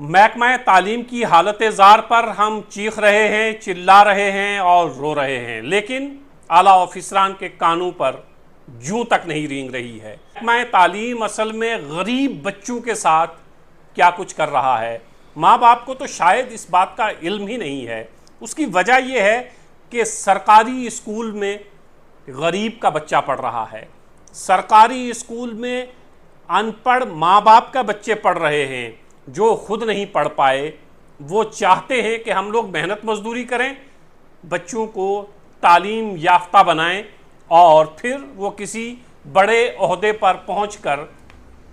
महकमा तालीम की हालत-ए-ज़ार पर हम चीख रहे हैं, चिल्ला रहे हैं और रो रहे हैं, लेकिन आला ऑफिसरान के कानों पर जूं तक नहीं रेंग रही है। महकमा तालीम असल में गरीब बच्चों के साथ क्या कुछ कर रहा है, माँ बाप को तो शायद इस बात का इल्म ही नहीं है। उसकी वजह यह है कि सरकारी स्कूल में गरीब का बच्चा पढ़ रहा है, सरकारी स्कूल में अनपढ़ माँ बाप का बच्चे पढ़ रहे हैं जो खुद नहीं पढ़ पाए। वो चाहते हैं कि हम लोग मेहनत मजदूरी करें, बच्चों को तालीम याफ्ता बनाएं और फिर वो किसी बड़े ओहदे पर पहुंचकर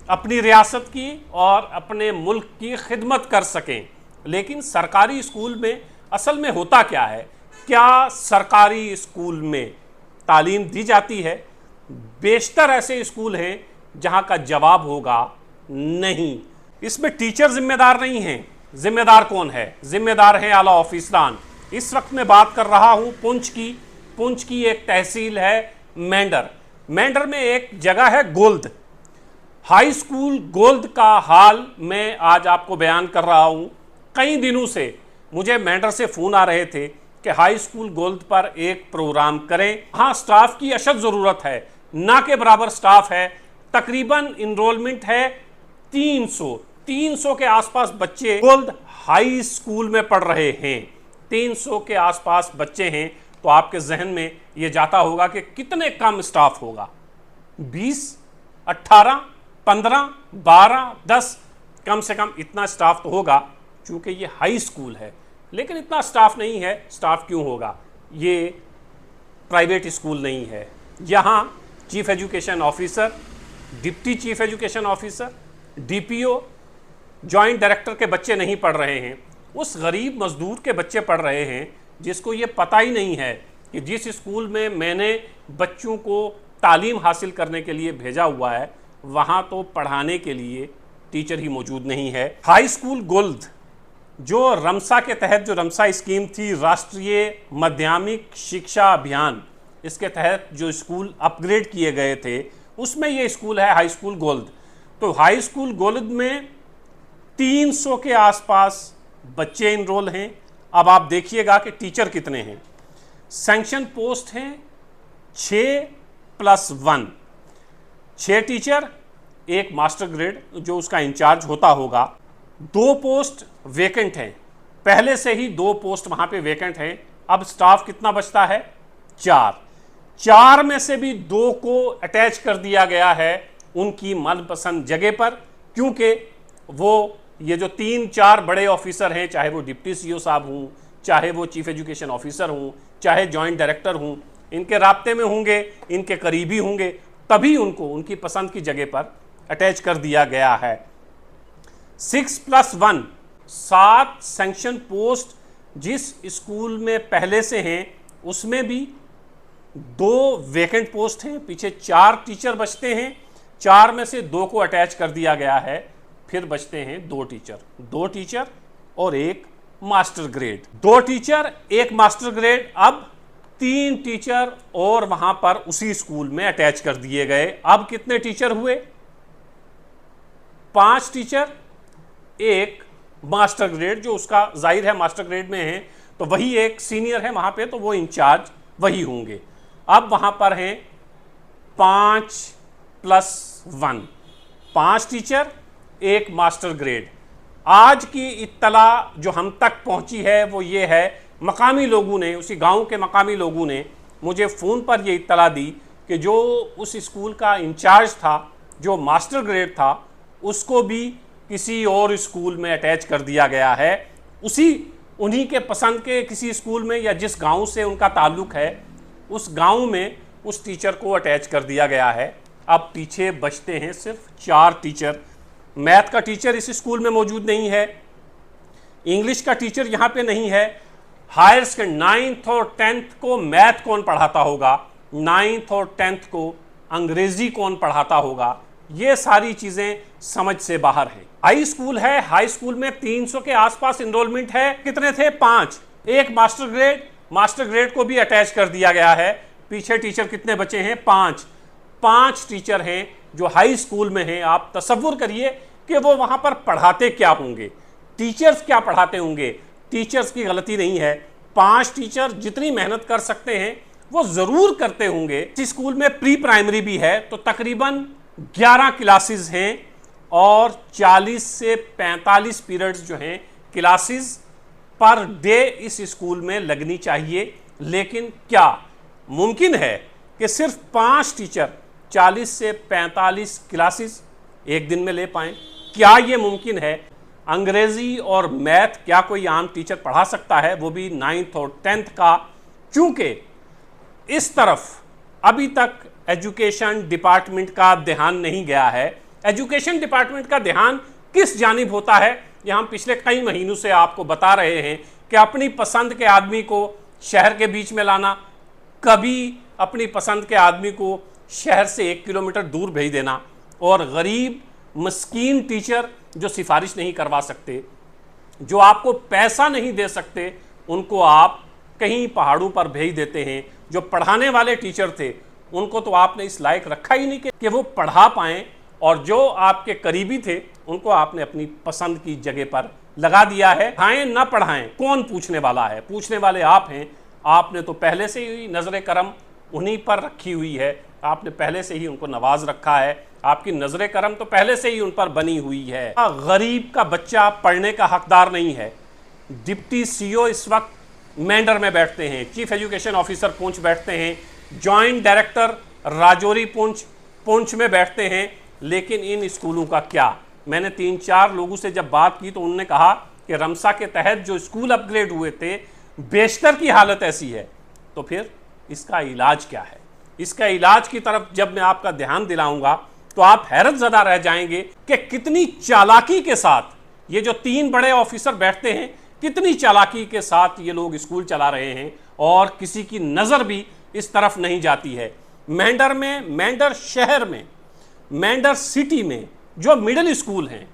अपनी रियासत की और अपने मुल्क की खिदमत कर सकें। लेकिन सरकारी स्कूल में असल में होता क्या है? क्या सरकारी स्कूल में तालीम दी जाती है? बेशतर ऐसे स्कूल हैं जहां का जवाब होगा नहीं। इसमें टीचर जिम्मेदार नहीं हैं। जिम्मेदार कौन है? जिम्मेदार है आला ऑफिसरान। इस वक्त मैं बात कर रहा हूं पुंछ की एक तहसील है मेंढर। मेंढर में एक जगह है गोल्द, हाई स्कूल गोल्द का हाल मैं आज आपको बयान कर रहा हूं। कई दिनों से मुझे मेंढर से फ़ोन आ रहे थे कि हाई स्कूल गोल्द पर एक प्रोग्राम करें। हाँ, स्टाफ की अशद ज़रूरत है, ना के बराबर स्टाफ है। तकरीबन इनरोलमेंट है 300 के आसपास बच्चे गोल्द हाई स्कूल में पढ़ रहे हैं। 300 के आसपास बच्चे हैं तो आपके जहन में ये जाता होगा कि कितने कम स्टाफ होगा। 20, 18, 15, 12, 10 कम से कम इतना स्टाफ तो होगा, चूँकि ये हाई स्कूल है। लेकिन इतना स्टाफ नहीं है। स्टाफ क्यों होगा? ये प्राइवेट स्कूल नहीं है। यहाँ chief education officer, deputy chief education officer, DPO, joint director के बच्चे नहीं पढ़ रहे हैं। उस गरीब मजदूर के बच्चे पढ़ रहे हैं जिसको ये पता ही नहीं है कि जिस स्कूल में मैंने बच्चों को तालीम हासिल करने के लिए भेजा हुआ है वहाँ तो पढ़ाने के लिए टीचर ही मौजूद नहीं है। हाई स्कूल गोल्द जो रमसा के तहत, जो रमसा स्कीम थी, राष्ट्रीय माध्यमिक शिक्षा अभियान, इसके तहत जो स्कूल अपग्रेड किए गए थे उसमें ये स्कूल है हाई स्कूल गोल्द। तो हाई स्कूल गोल्द में 300 के आसपास बच्चे इनरोल हैं। अब आप देखिएगा कि टीचर कितने हैं। सैंक्शन पोस्ट हैं 6+1, 6 टीचर, एक मास्टर ग्रेड जो उसका इंचार्ज होता होगा। 2 पोस्ट वेकेंट हैं, पहले से ही 2 पोस्ट वहाँ पे वेकेंट हैं। अब स्टाफ कितना बचता है? 4 में से भी 2 को अटैच कर दिया गया है उनकी मनपसंद जगह पर, क्योंकि वो ये जो 3-4 बड़े ऑफिसर हैं, चाहे वो डिप्टी सीईओ साहब हूँ, चाहे वो चीफ एजुकेशन ऑफिसर हूँ, चाहे जॉइंट डायरेक्टर हूँ, इनके राब्ते में होंगे, इनके करीबी होंगे, तभी उनको उनकी पसंद की जगह पर अटैच कर दिया गया है। 6+1, 7 सैंक्शन पोस्ट जिस स्कूल में पहले से हैं उसमें भी 2 वेकेंट पोस्ट हैं, पीछे 4 टीचर बचते हैं। 4 में से 2 को अटैच कर दिया गया है, फिर बचते हैं 2 टीचर और 1 master grade. 2 teacher, 1 master grade. अब 3 टीचर और वहां पर उसी स्कूल में अटैच कर दिए गए। अब कितने टीचर हुए? 5 टीचर, 1 मास्टर ग्रेड, जो उसका जाहिर है मास्टर ग्रेड में है तो वही एक सीनियर है वहां पे, तो वो इंचार्ज वही होंगे। अब वहां पर हैं 5+1, 5 टीचर, 1 मास्टर ग्रेड। आज की इत्तला जो हम तक पहुंची है वो ये है, मकामी लोगों ने, उसी गांव के मकामी लोगों ने मुझे फ़ोन पर ये इत्तला दी कि जो उस स्कूल का इंचार्ज था, जो मास्टर ग्रेड था, उसको भी किसी और स्कूल में अटैच कर दिया गया है। उन्हीं के पसंद के किसी स्कूल में, या जिस गांव से उनका ताल्लुक़ है उस गांव में उस टीचर को अटैच कर दिया गया है। अब पीछे बचते हैं सिर्फ 4 टीचर। मैथ का टीचर इस स्कूल में मौजूद नहीं है, इंग्लिश का टीचर यहाँ पे नहीं है। हायर सेकेंडरी 9th और 10th को मैथ कौन पढ़ाता होगा? 9th और 10th को अंग्रेजी कौन पढ़ाता होगा? ये सारी चीज़ें समझ से बाहर है। हाई स्कूल है, हाई स्कूल में 300 के आसपास इनरोलमेंट है। कितने थे? 5, 1 मास्टर ग्रेड को भी अटैच कर दिया गया है। पीछे टीचर कितने बचे हैं? 5 टीचर हैं जो हाई स्कूल में हैं। आप तसव्वुर करिए कि वो वहाँ पर पढ़ाते क्या होंगे। टीचर्स क्या पढ़ाते होंगे, टीचर्स की गलती नहीं है। 5 टीचर जितनी मेहनत कर सकते हैं वो ज़रूर करते होंगे। इस स्कूल में प्री प्राइमरी भी है, तो तकरीबन 11 क्लासेस हैं और 40 से 45 पीरियड्स जो हैं क्लासेस पर डे इस स्कूल में लगनी चाहिए। लेकिन क्या मुमकिन है कि सिर्फ 5 टीचर 40 से 45 क्लासेस एक दिन में ले पाएं? क्या ये मुमकिन है? अंग्रेजी और मैथ क्या कोई आम टीचर पढ़ा सकता है, वो भी 9th और 10th का? चूंकि इस तरफ अभी तक एजुकेशन डिपार्टमेंट का ध्यान नहीं गया है। एजुकेशन डिपार्टमेंट का ध्यान किस जानिब होता है, ये हम पिछले कई महीनों से आपको बता रहे हैं कि अपनी पसंद के आदमी को शहर के बीच में लाना, कभी अपनी पसंद के आदमी को शहर से 1 किलोमीटर दूर भेज देना, और गरीब मस्कीन टीचर जो सिफारिश नहीं करवा सकते, जो आपको पैसा नहीं दे सकते, उनको आप कहीं पहाड़ों पर भेज देते हैं। जो पढ़ाने वाले टीचर थे उनको तो आपने इस लायक रखा ही नहीं कि वो पढ़ा पाएँ, और जो आपके करीबी थे उनको आपने अपनी पसंद की जगह पर लगा दिया है। पढ़ाएं ना पढ़ाएं, कौन पूछने वाला है? पूछने वाले आप हैं। आपने तो पहले से ही नजर करम उन्हीं पर रखी हुई है, आपने पहले से ही उनको नवाज रखा है, आपकी नजर करम तो पहले से ही उन पर बनी हुई है। गरीब का बच्चा पढ़ने का हकदार नहीं है। डिप्टी सीईओ इस वक्त मेंढर में बैठते हैं, चीफ एजुकेशन ऑफिसर पुंछ बैठते हैं, जॉइंट डायरेक्टर राजौरी पुंछ में बैठते हैं। लेकिन इन स्कूलों का क्या? मैंने 3-4 लोगों से जब बात की तो उन्होंने कहा कि रमसा के तहत जो स्कूल अपग्रेड हुए थे, बेशतर की हालत ऐसी है। तो फिर इसका इलाज क्या है? इसका इलाज की तरफ जब मैं आपका ध्यान दिलाऊंगा तो आप हैरत ज़दा रह जाएंगे कि कितनी चालाकी के साथ ये जो 3 बड़े ऑफिसर बैठते हैं, कितनी चालाकी के साथ ये लोग स्कूल चला रहे हैं, और किसी की नज़र भी इस तरफ नहीं जाती है। मेंढर में, मेंढर शहर में, मेंढर सिटी में जो मिडिल स्कूल हैं,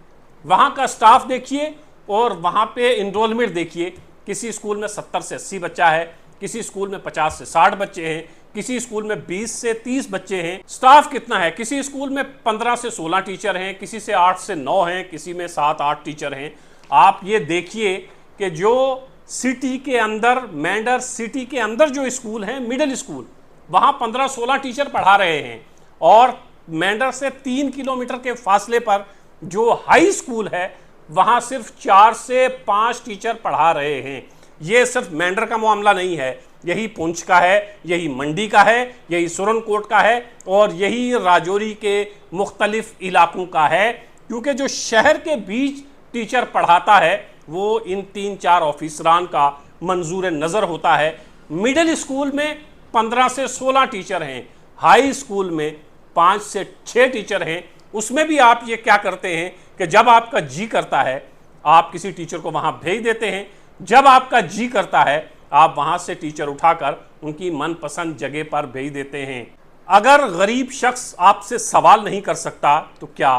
वहाँ का स्टाफ देखिए और वहाँ पे इनरोलमेंट देखिए। किसी स्कूल में 70 से 80 बच्चा है, किसी स्कूल में 50 से 60 बच्चे हैं, किसी स्कूल में 20 से 30 बच्चे हैं। स्टाफ कितना है? किसी स्कूल में 15 से 16 टीचर हैं, किसी से 8 से 9 हैं, किसी में 7-8 टीचर हैं। आप ये देखिए कि जो सिटी के अंदर, मेंढर सिटी के अंदर जो स्कूल हैं, मिडिल स्कूल, वहाँ 15-16 टीचर पढ़ा रहे हैं, और मेंढर से 3 किलोमीटर के फासले पर जो हाई स्कूल है वहाँ सिर्फ 4 से 5 टीचर पढ़ा रहे हैं। ये सिर्फ मेंढर का मामला नहीं है, यही पुंछ का है, यही मंडी का है, यही सुरनकोट का है, और यही राजौरी के मुख्तलिफ इलाकों का है। क्योंकि जो शहर के बीच टीचर पढ़ाता है वो इन 3-4 ऑफिसरान का मंजूर नज़र होता है। मिडिल स्कूल में 15 से 16 टीचर हैं, हाई स्कूल में 5 से 6 टीचर हैं। उसमें भी आप ये क्या करते हैं कि जब आपका जी करता है आप किसी टीचर को वहाँ भेज देते हैं, जब आपका जी करता है आप वहाँ से टीचर उठाकर उनकी मनपसंद जगह पर भेज देते हैं। अगर गरीब शख्स आपसे सवाल नहीं कर सकता तो क्या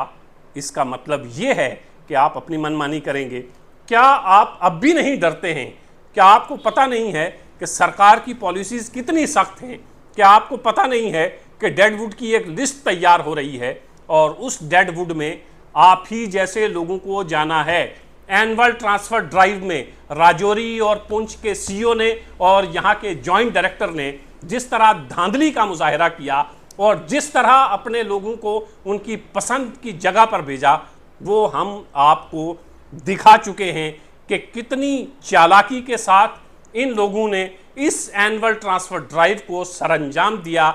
इसका मतलब ये है कि आप अपनी मनमानी करेंगे? क्या आप अब भी नहीं डरते हैं? क्या आपको पता नहीं है कि सरकार की पॉलिसीज़ कितनी सख्त हैं? क्या आपको पता नहीं है कि डेडवुड की एक लिस्ट तैयार हो रही है, और उस डेडवुड में आप ही जैसे लोगों को जाना है? एनुअल ट्रांसफ़र ड्राइव में राजौरी और पुंछ के सीईओ ने और यहाँ के जॉइंट डायरेक्टर ने जिस तरह धांधली का मुजाहरा किया और जिस तरह अपने लोगों को उनकी पसंद की जगह पर भेजा, वो हम आपको दिखा चुके हैं कि कितनी चालाकी के साथ इन लोगों ने इस एनुअल ट्रांसफ़र ड्राइव को सरअंजाम दिया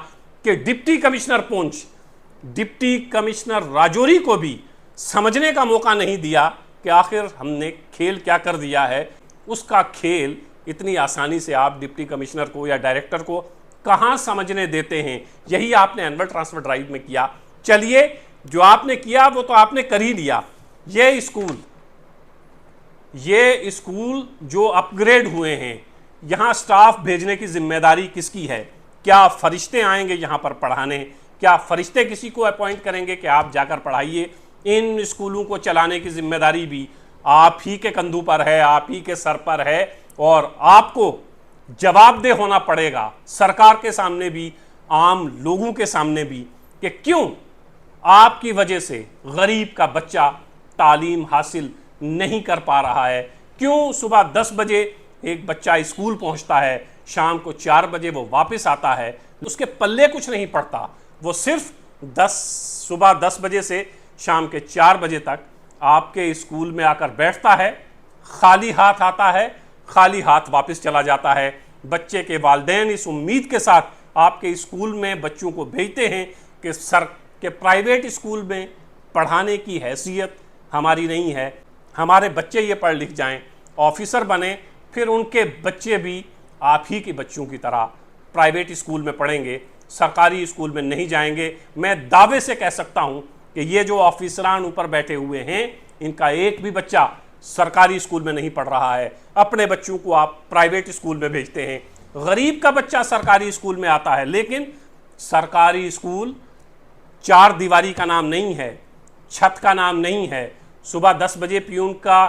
कि deputy commissioner Poonch, deputy commissioner Rajouri को भी समझने का मौका नहीं दिया कि आखिर हमने खेल क्या कर दिया है। उसका खेल इतनी आसानी से आप डिप्टी कमिश्नर को या डायरेक्टर को कहाँ समझने देते हैं? यही आपने एनुअल ट्रांसफ़र ड्राइव में किया। चलिए, जो आपने किया वो तो आपने कर ही लिया। ये स्कूल जो अपग्रेड हुए हैं, यहाँ स्टाफ भेजने की जिम्मेदारी किसकी है? क्या फरिश्ते आएंगे यहाँ पर पढ़ाने? क्या फरिश्ते किसी को अपॉइंट करेंगे कि आप जाकर पढ़ाइए? इन स्कूलों को चलाने की जिम्मेदारी भी आप ही के कंधों पर है, आप ही के सर पर है, और आपको जवाबदेह होना पड़ेगा सरकार के सामने भी, आम लोगों के सामने भी, कि क्यों आपकी वजह से गरीब का बच्चा तालीम हासिल नहीं कर पा रहा है। क्यों सुबह 10 बजे एक बच्चा स्कूल पहुंचता है, शाम को 4 बजे वो वापस आता है, उसके पल्ले कुछ नहीं पड़ता। वो सिर्फ सुबह 10 बजे से शाम के 4 बजे तक आपके स्कूल में आकर बैठता है, खाली हाथ आता है, खाली हाथ वापस चला जाता है। बच्चे के वालिदैन इस उम्मीद के साथ आपके स्कूल में बच्चों को भेजते हैं कि प्राइवेट स्कूल में पढ़ाने की हैसियत हमारी नहीं है, हमारे बच्चे ये पढ़ लिख जाएं, ऑफिसर बने, फिर उनके बच्चे भी आप ही के बच्चों की तरह प्राइवेट स्कूल में पढ़ेंगे, सरकारी स्कूल में नहीं जाएंगे। मैं दावे से कह सकता हूं कि ये जो ऑफिसरान ऊपर बैठे हुए हैं, इनका एक भी बच्चा सरकारी स्कूल में नहीं पढ़ रहा है। अपने बच्चों को आप प्राइवेट स्कूल में भेजते हैं। गरीब का बच्चा सरकारी स्कूल में आता है, लेकिन सरकारी स्कूल चार दीवारी का नाम नहीं है, छत का नाम नहीं है, सुबह 10 बजे पियून का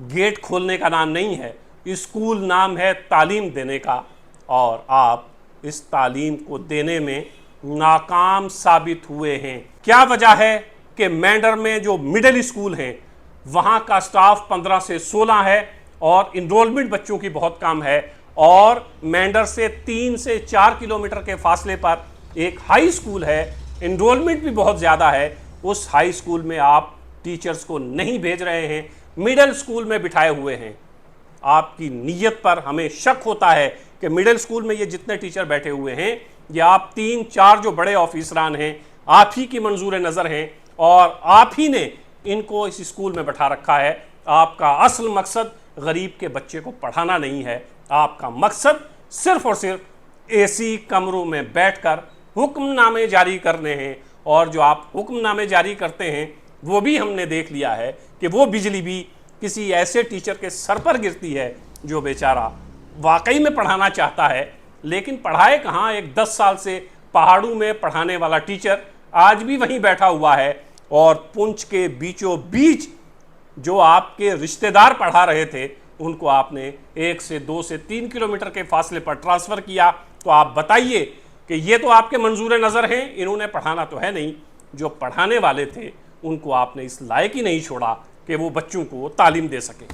गेट खोलने का नाम नहीं है। स्कूल नाम है तालीम देने का, और आप इस तालीम को देने में नाकाम साबित हुए हैं। क्या वजह है कि मेंढर में जो मिडिल स्कूल हैं वहाँ का स्टाफ 15 से 16 है और इनरोलमेंट बच्चों की बहुत कम है, और मेंढर से 3 से 4 किलोमीटर के फासले पर एक हाई स्कूल है, इनरोलमेंट भी बहुत ज़्यादा है। उस हाई स्कूल में आप टीचर्स को नहीं भेज रहे हैं, मिडिल स्कूल में बिठाए हुए हैं। आपकी नीयत पर हमें शक होता है कि मिडिल स्कूल में ये जितने टीचर बैठे हुए हैं, ये आप 3-4 जो बड़े ऑफिसरान हैं, आप ही की मंजूर नज़र हैं और आप ही ने इनको इस स्कूल में बैठा रखा है। आपका असल मकसद गरीब के बच्चे को पढ़ाना नहीं है, आपका मकसद सिर्फ और सिर्फ एसी कमरों में बैठकर हुक्मनामे जारी करने हैं। और जो आप हुक्मनामे जारी करते हैं वो भी हमने देख लिया है कि वो बिजली भी किसी ऐसे टीचर के सर पर गिरती है जो बेचारा वाकई में पढ़ाना चाहता है, लेकिन पढ़ाए कहाँ। एक 10 साल से पहाड़ों में पढ़ाने वाला टीचर आज भी वहीं बैठा हुआ है, और पुंछ के बीचों बीच जो आपके रिश्तेदार पढ़ा रहे थे उनको आपने 1 से 2 से 3 किलोमीटर के फासले पर ट्रांसफ़र किया। तो आप बताइए कि ये तो आपके मंजूर नज़र हैं, इन्होंने पढ़ाना तो है नहीं। जो पढ़ाने वाले थे उनको आपने इस लायक ही नहीं छोड़ा कि वो बच्चों को तालीम दे सकें।